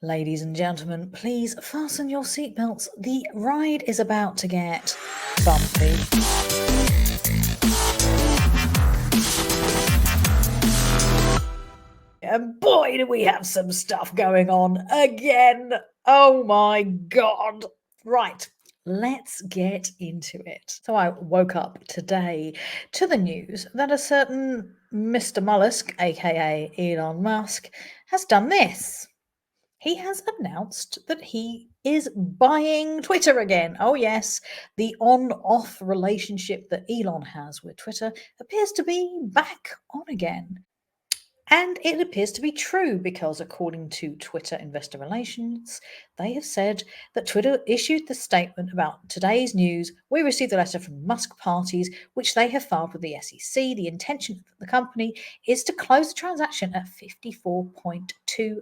Ladies and gentlemen, please fasten your seatbelts. The ride is about to get bumpy. And boy, do we have some stuff going on again. Oh my God. Right, let's get into it. So I woke up today to the news that a certain Mr. Mollusk, aka Elon Musk, has done this. He has announced that he is buying Twitter again. Oh, yes, the on off relationship that Elon has with Twitter appears to be back on again. And it appears to be true because, according to Twitter Investor Relations, they have said that Twitter issued the statement about today's news. We received a letter from Musk parties, which they have filed with the SEC. The intention of the company is to close the transaction at 54.20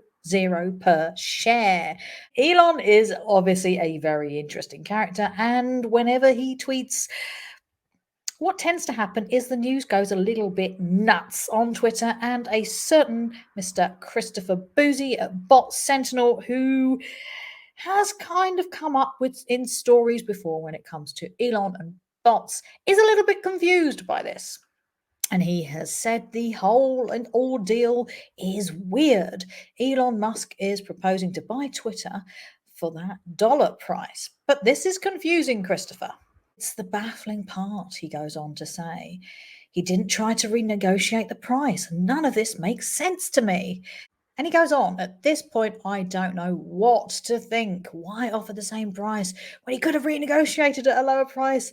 per share. Elon is obviously a very interesting character, and whenever he tweets, what tends to happen is the news goes a little bit nuts on Twitter, and a certain Mr. Christopher Boozy at Bot Sentinel, who has kind of come up with in stories before when it comes to Elon and bots, is a little bit confused by this. And he has said the whole ordeal is weird. Elon Musk is proposing to buy Twitter for that dollar price. But this is confusing, Christopher. It's the baffling part, he goes on to say. He didn't try to renegotiate the price. None of this makes sense to me. And he goes on, at this point, I don't know what to think. Why offer the same price when he could have renegotiated at a lower price?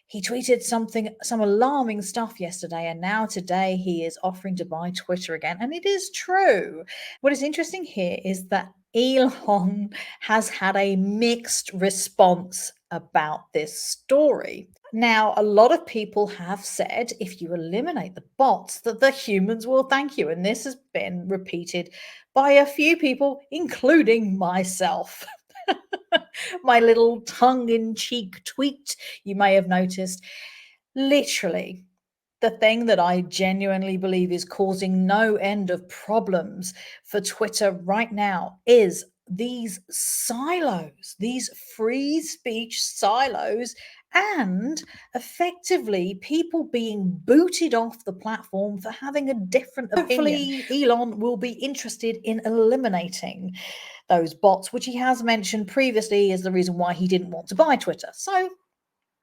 He tweeted some alarming stuff yesterday, and now today he is offering to buy Twitter again. And it is true. What is interesting here is that Elon has had a mixed response about this story. Now, a lot of people have said if you eliminate the bots, that the humans will thank you. And this has been repeated by a few people, including myself. My little tongue-in-cheek tweet, you may have noticed. Literally, the thing that I genuinely believe is causing no end of problems for Twitter right now is these silos, these free speech silos, and effectively people being booted off the platform for having a different opinion. Hopefully, Elon will be interested in eliminating those bots, which he has mentioned previously is the reason why he didn't want to buy Twitter. So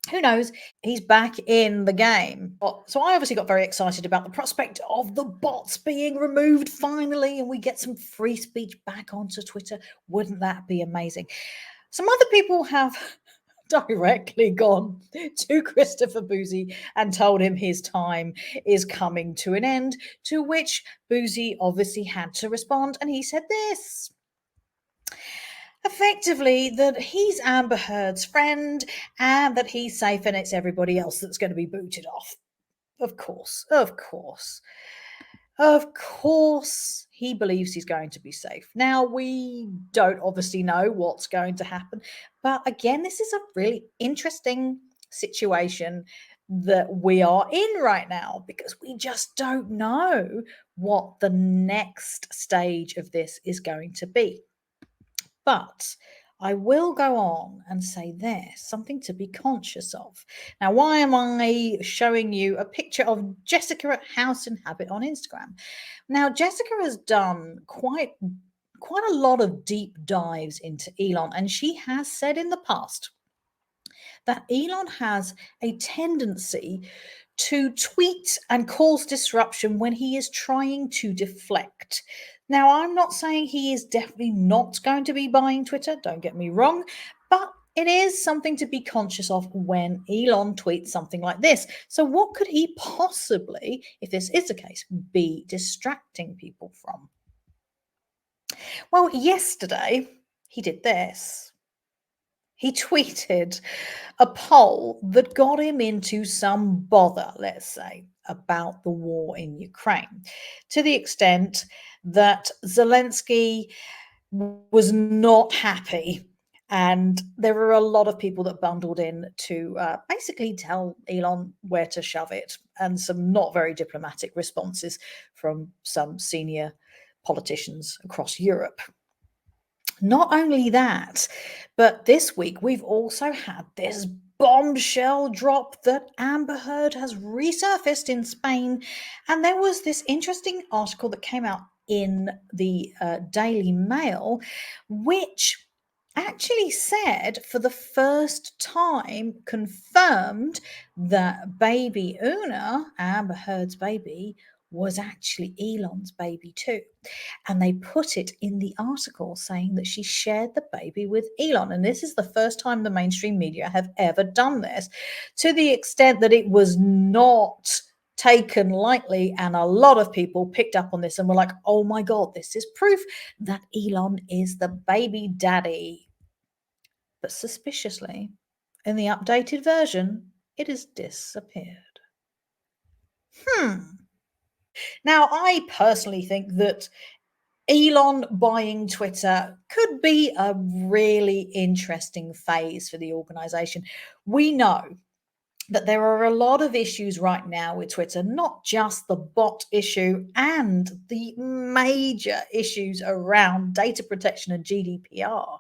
who knows? He's back in the game. So I obviously got very excited about the prospect of the bots being removed finally, and we get some free speech back onto Twitter. Wouldn't that be amazing? Some other people have directly gone to Christopher Boozy and told him his time is coming to an end, to which Boozy obviously had to respond, and he said this. Effectively, that he's Amber Heard's friend and that he's safe and it's everybody else that's going to be booted off. Of course, he believes he's going to be safe. Now, we don't obviously know what's going to happen, but again, this is a really interesting situation that we are in right now because we just don't know what the next stage of this is going to be. But I will go on and say there's something to be conscious of. Now, why am I showing you a picture of Jessica at House and Habit on Instagram? Now, Jessica has done quite a lot of deep dives into Elon, and she has said in the past that Elon has a tendency to tweet and cause disruption when he is trying to deflect. Now, I'm not saying he is definitely not going to be buying Twitter, don't get me wrong, but it is something to be conscious of when Elon tweets something like this. So what could he possibly, if this is the case, be distracting people from? Well, yesterday he did this. He tweeted a poll that got him into some bother, let's say, about the war in Ukraine, to the extent that Zelensky was not happy. And there were a lot of people that bundled in to basically tell Elon where to shove it, and some not very diplomatic responses from some senior politicians across Europe. Not only that, but this week we've also had this bombshell drop that Amber Heard has resurfaced in Spain. And there was this interesting article that came out in the Daily Mail, which actually said for the first time confirmed that baby Una, Amber Heard's baby, was actually Elon's baby too. And they put it in the article saying that she shared the baby with Elon. And this is the first time the mainstream media have ever done this, to the extent that it was not taken lightly. And a lot of people picked up on this and were like, oh my God, this is proof that Elon is the baby daddy. But suspiciously, in the updated version, it has disappeared. Now, I personally think that Elon buying Twitter could be a really interesting phase for the organization. We know that there are a lot of issues right now with Twitter, not just the bot issue and the major issues around data protection and GDPR,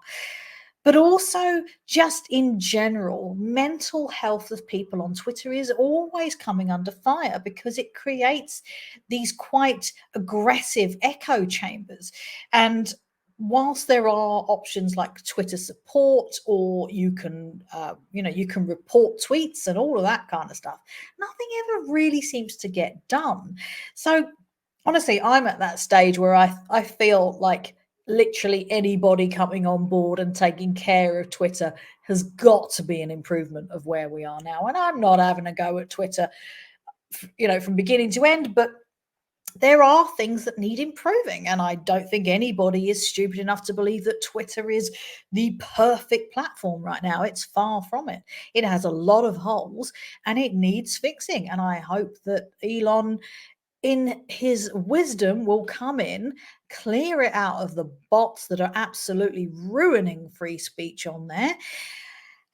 but also just in general, mental health of people on Twitter is always coming under fire because it creates these quite aggressive echo chambers. And whilst there are options like Twitter support, or you can, you can report tweets and all of that kind of stuff, nothing ever really seems to get done. So honestly, I'm at that stage where I feel like literally anybody coming on board and taking care of Twitter has got to be an improvement of where we are now. And I'm not having a go at Twitter, from beginning to end, but there are things that need improving. And I don't think anybody is stupid enough to believe that Twitter is the perfect platform right now. It's far from it. It has a lot of holes and it needs fixing. And I hope that Elon, in his wisdom, will come in, clear it out of the bots that are absolutely ruining free speech on there.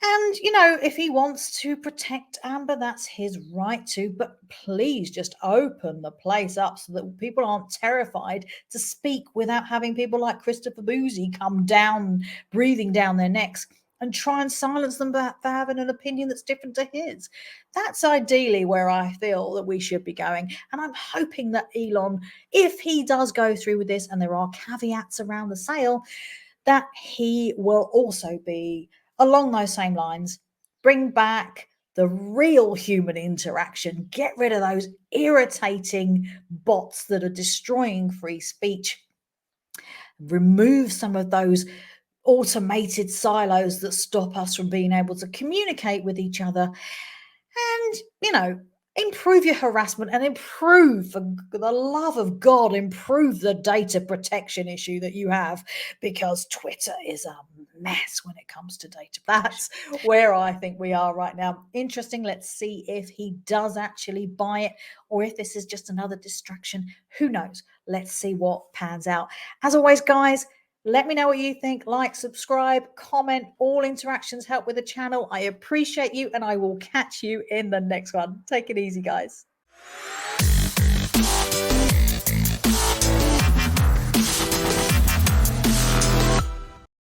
And, if he wants to protect Amber, that's his right to. But please just open the place up so that people aren't terrified to speak without having people like Christopher Boozy come down, breathing down their necks and try and silence them for having an opinion that's different to his. That's ideally where I feel that we should be going. And I'm hoping that Elon, if he does go through with this, and there are caveats around the sale, that he will also be along those same lines, bring back the real human interaction, get rid of those irritating bots that are destroying free speech, remove some of those automated silos that stop us from being able to communicate with each other, and improve your harassment, and improve, for the love of God, improve the data protection issue that you have, because Twitter is a mess when it comes to data. That's where I think we are right now. Interesting. Let's see if he does actually buy it, or if this is just another distraction. Who knows? Let's see what pans out. As always, guys, let me know what you think. Like, subscribe, comment. All interactions help with the channel. I appreciate you, and I will catch you in the next one. Take it easy, guys.